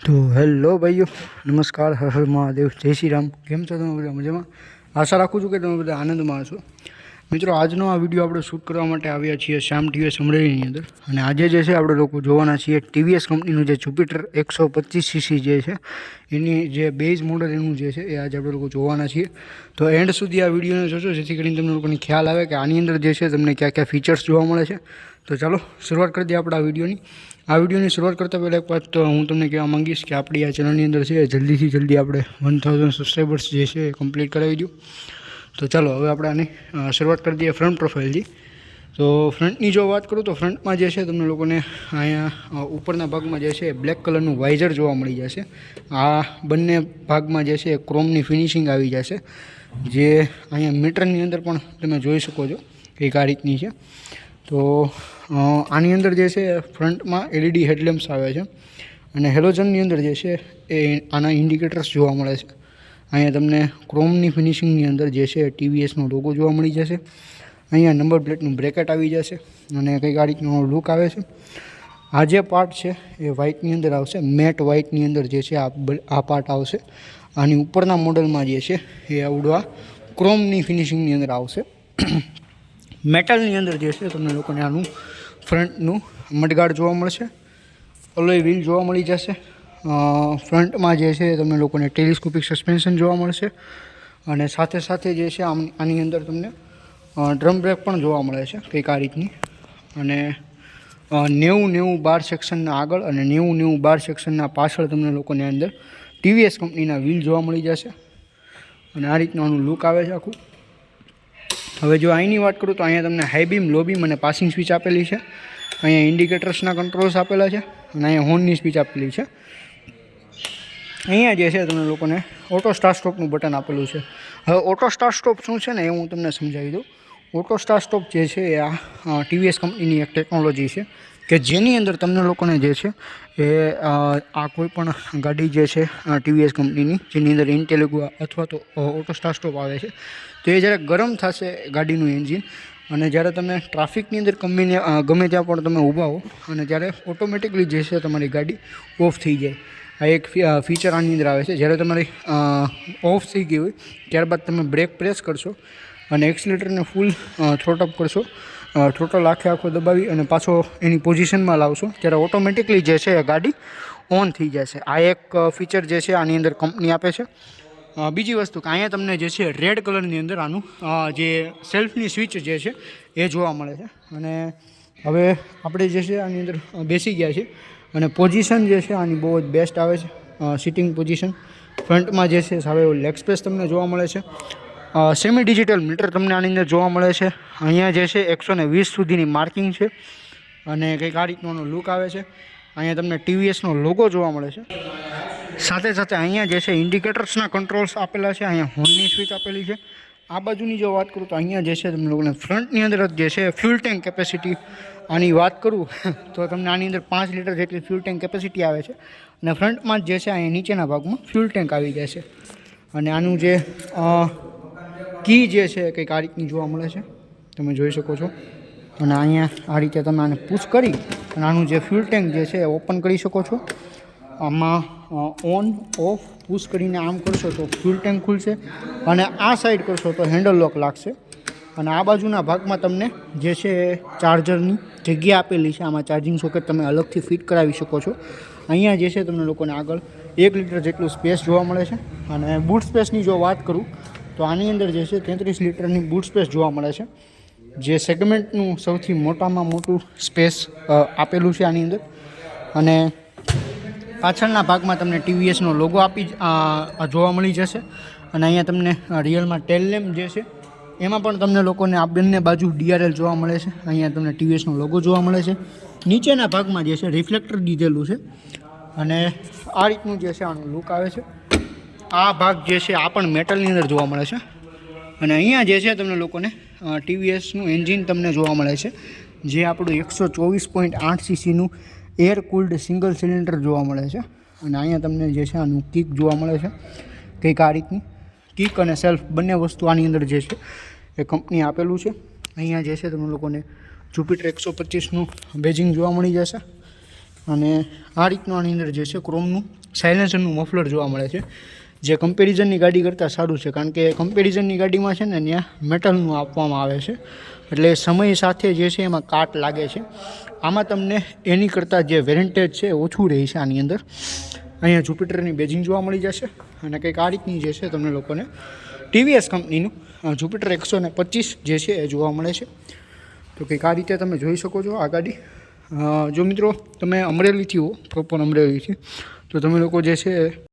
તો હેલો ભાઈઓ, નમસ્કાર, હર હર મહાદેવ, જય શ્રી રામ. કેમ છો તમે બધા? મજામાં? આશા રાખું છું કે તમે બધા આનંદમાં હશો. મિત્રો, આજનો આ વિડીયો આપણે શૂટ કરવા માટે આવ્યા છીએ શ્યામ ટીવીએસ અમરેલીની અંદર. અને આજે જે છે આપણે લોકો જોવાના છીએ ટીવીએસ કંપનીનું જે જુપિટર 125cc જે છે એની જે બેઝ મોડલ એનું જે છે એ આજે આપણે લોકો જોવાના છીએ. તો એન્ડ સુધી આ વિડીયોને જોજો, જેથી કરીને તમને લોકોને ખ્યાલ આવે કે આની અંદર જે છે તમને કયા કયા ફીચર્સ જોવા મળે છે. તો ચાલો શરૂઆત કરી દઈએ આપણે આ વિડીયોની. આ વિડીયોની શરૂઆત કરતાં પહેલાં એક વાત તો હું તમને કહેવા માંગીશ કે આપણી આ ચેનલની અંદર છે જલ્દીથી જલ્દી આપણે 1000 સબસ્ક્રાઈબર્સ જે છે એ કમ્પ્લીટ કરાવી દો. તો ચાલો હવે આપણે આની શરૂઆત કરી દઈએ ફ્રન્ટ પ્રોફાઇલથી. તો ફ્રન્ટની જો વાત કરું તો ફ્રન્ટમાં જે છે તમને લોકોને અહીંયા ઉપરના ભાગમાં જે છે બ્લેક કલરનું વાઇઝર જોવા મળી જશે. આ બંને ભાગમાં જે છે ક્રોમની ફિનિશિંગ આવી જશે, જે અહીંયા મીટરની અંદર પણ તમે જોઈ શકો છો કે આ રીતની છે. તો આની અંદર જે છે ફ્રન્ટમાં LED હેડલેમ્પ્સ આવે છે અને હેલોજનની અંદર જે છે એ આના ઇન્ડિકેટર્સ જોવા મળે છે. અહીંયા તમને ક્રોમની ફિનિશિંગની અંદર જે છે TVSનો લોગો જોવા મળી જશે. અહીંયા નંબર પ્લેટનું બ્રેકેટ આવી જશે અને કંઈક આ રીતનો લુક આવે છે. આ જે પાર્ટ છે એ વ્હાઇટની અંદર આવશે, મેટ વ્હાઇટની અંદર જે છે આ પાર્ટ આવશે. આની ઉપરના મોડલમાં જે છે એ આવડવા ક્રોમની ફિનિશિંગની અંદર આવશે. મેટલની અંદર જે છે તમને લોકોને આનું ફ્રન્ટનું મડગાર્ડ જોવા મળશે, અલોય વ્હીલ જોવા મળી જશે. ફ્રન્ટમાં જે છે તમને લોકોને ટેલિસ્કોપિક સસ્પેન્શન જોવા મળશે અને સાથે સાથે જે છે આની અંદર તમને ડ્રમ બ્રેક પણ જોવા મળે છે કંઈક આ રીતની. અને 90-90 બાર સેક્શનના આગળ અને 90-90 બાર સેક્શનના પાછળ તમને લોકોને અંદર TVS કંપનીના વ્હીલ જોવા મળી જશે અને આ રીતનું આનું લુક આવે છે આખું. હવે જો અહીંની વાત કરું તો અહીંયા તમને હાઈ બીમ, લો બીમ અને પાસિંગ સ્વિચ આપેલી છે. અહીંયા ઇન્ડિકેટર્સના કંટ્રોલ્સ આપેલા છે અને અહીંયા હોર્નની સ્વિચ આપેલી છે. અહીંયા જે છે તમને લોકોને ઓટો સ્ટાર્ટ સ્ટોપનું બટન આપેલું છે. હવે ઓટો સ્ટાર્ટ સ્ટોપ શું છે ને એ હું તમને સમજાવી દઉં. ઓટો સ્ટાર્ટ સ્ટોપ જે છે એ આ TVS કંપનીની એક ટેકનોલોજી છે કે જેની અંદર તમને લોકોને જે છે એ આ કોઈ પણ ગાડી જે છે TVS કંપનીની જેની અંદર ઇન્ટેલિગો અથવા તો ઓટો સ્ટાર્ટ સ્ટોપ આવે છે, તો એ જ્યારે ગરમ થશે ગાડીનું એન્જિન અને જ્યારે તમે ટ્રાફિકની અંદર ગમે ત્યાં પણ તમે ઊભા હો અને ત્યારે ઓટોમેટિકલી જે છે તમારી ગાડી ઓફ થઈ જાય. આ એક ફીચર આની અંદર આવે છે. જ્યારે તમારી ઓફ થઈ ગઈ હોય ત્યારબાદ તમે બ્રેક પ્રેસ કરશો અને એક્સિલેટરને ફૂલ થ્રોટઅપ કરશો, થ્રોટલ આખો દબાવી અને પાછો એની પોઝિશનમાં લાવશો ત્યારે ઓટોમેટિકલી જે છે એ ગાડી ઓન થઈ જશે. આ એક ફીચર જે છે આની અંદર કંપની આપે છે. બીજી વસ્તુ કે અહીંયા તમને જે છે રેડ કલરની અંદર આનું જે સેલ્ફની સ્વિચ જે છે એ જોવા મળે છે. અને હવે આપણે જે છે આની અંદર બેસી ગયા છે અને પોઝિશન જે છે આની બહુ જ બેસ્ટ આવે છે, સિટિંગ પોઝિશન. ફ્રન્ટમાં જે છે સારો એવો લેગ સ્પેસ તમને જોવા મળે છે. સેમી ડિજિટલ મીટર તમને આની અંદર જોવા મળે છે. અહીંયા જે છે 120 સુધીની માર્કિંગ છે અને કંઈક આ રીતનો લુક આવે છે. અહીંયા તમને TVSનો લોગો જોવા મળે છે. સાથે સાથે અહીંયા જે છે ઇન્ડિકેટર્સના કંટ્રોલ્સ આપેલા છે. અહીંયા હોર્નની સ્વિચ આપેલી છે. આ બાજુની જો વાત કરું તો અહીંયા જે છે તમને લોકોને ફ્રન્ટની અંદર જે છે ફ્યુલ ટેન્ક કેપેસિટી આની વાત કરું તો તમને આની અંદર 5 લીટર જેટલી ફ્યુલ ટેન્ક કેપેસિટી આવે છે અને ફ્રન્ટમાં જ જે છે અહીંયા નીચેના ભાગમાં ફ્યુલ ટેન્ક આવી જાય છે. અને આનું જે કી જે છે કંઈક આ રીતની જોવા મળે છે, તમે જોઈ શકો છો. અને અહીંયા આ રીતે તમે આને પુશ કરી અને આનું જે ફ્યુલ ટેન્ક જે છે એ ઓપન કરી શકો છો. આમાં ઓન ઓફ પુશ કરીને આમ કરશો તો ફ્યુલ ટેન્ક ખુલશે અને આ સાઈડ કરશો તો હેન્ડલ લોક લાગશે. અને આ બાજુના ભાગમાં તમને જે છે ચાર્જરની જગ્યા આપેલી છે. આમાં ચાર્જિંગ સોકેટ તમે અલગથી ફિટ કરાવી શકો છો. અહીંયા જે છે તમને લોકોને આગળ 1 લીટર જેટલું સ્પેસ જોવા મળે છે. અને બૂટ સ્પેસની જો વાત કરું તો આની અંદર જે છે 33 લીટરની બૂટ સ્પેસ જોવા મળે છે, જે સેગમેન્ટનું સૌથી મોટામાં મોટું સ્પેસ આપેલું છે આની અંદર. અને પાછળના ભાગમાં તમને TVSનો લોગો જોવા મળી જશે. અને અહીંયા તમને રિયલમાં ટેલ લેમ્પ જે છે એમાં પણ તમને લોકોને આ બંને બાજુ DRL જોવા મળે છે. અહીંયા તમને TVSનો લોગો જોવા મળે છે. નીચેના ભાગમાં જે છે રિફ્લેક્ટર દીધેલું છે અને આ રીતનું જે છે આનું લુક આવે છે. આ ભાગ જે છે આ પણ મેટલની અંદર જોવા મળે છે. અને અહીંયા જે છે તમને લોકોને TVSનું એન્જિન તમને જોવા મળે છે, જે આપણું 124.8cc air cooled single cylinder જોવા મળે છે. અને અહીંયા તમને જે છે આનું કિક જોવા મળે છે. કંઈક આ રીતની કિક અને સેલ્ફ બંને વસ્તુ આની અંદર જે છે એ કંપની આપેલું છે. અહીંયા જે છે તમને લોકોને જુપિટર 125નું બેજિંગ જોવા મળી જશે. અને આ રીતનું આની અંદર જે છે ક્રોમનું સાયલેન્સરનું મફલર જોવા મળે છે, જે કમ્પેરિઝનની ગાડી કરતાં સારું છે, કારણ કે કમ્પેરિઝનની ગાડીમાં છે ને ત્યાં મેટલનું આપવામાં આવે છે, એટલે સમય સાથે જે છે એમાં કાટ લાગે છે. આમાં તમને એની કરતાં જે વેરેન્ટેજ છે ઓછું રહે છે આની અંદર. અહીંયા જુપિટરની બેજિંગ જોવા મળી જશે અને કંઈક આ રીતની જે છે તમને લોકોને ટીવીએસ કંપનીનું જુપિટર 125 જે છે એ જોવા મળે છે. તો કંઈક આ રીતે તમે જોઈ શકો છો આ ગાડી. જો મિત્રો તમે અમરેલીથી હો, પ્રોપર અમરેલીથી, તો તમે લોકો જે છે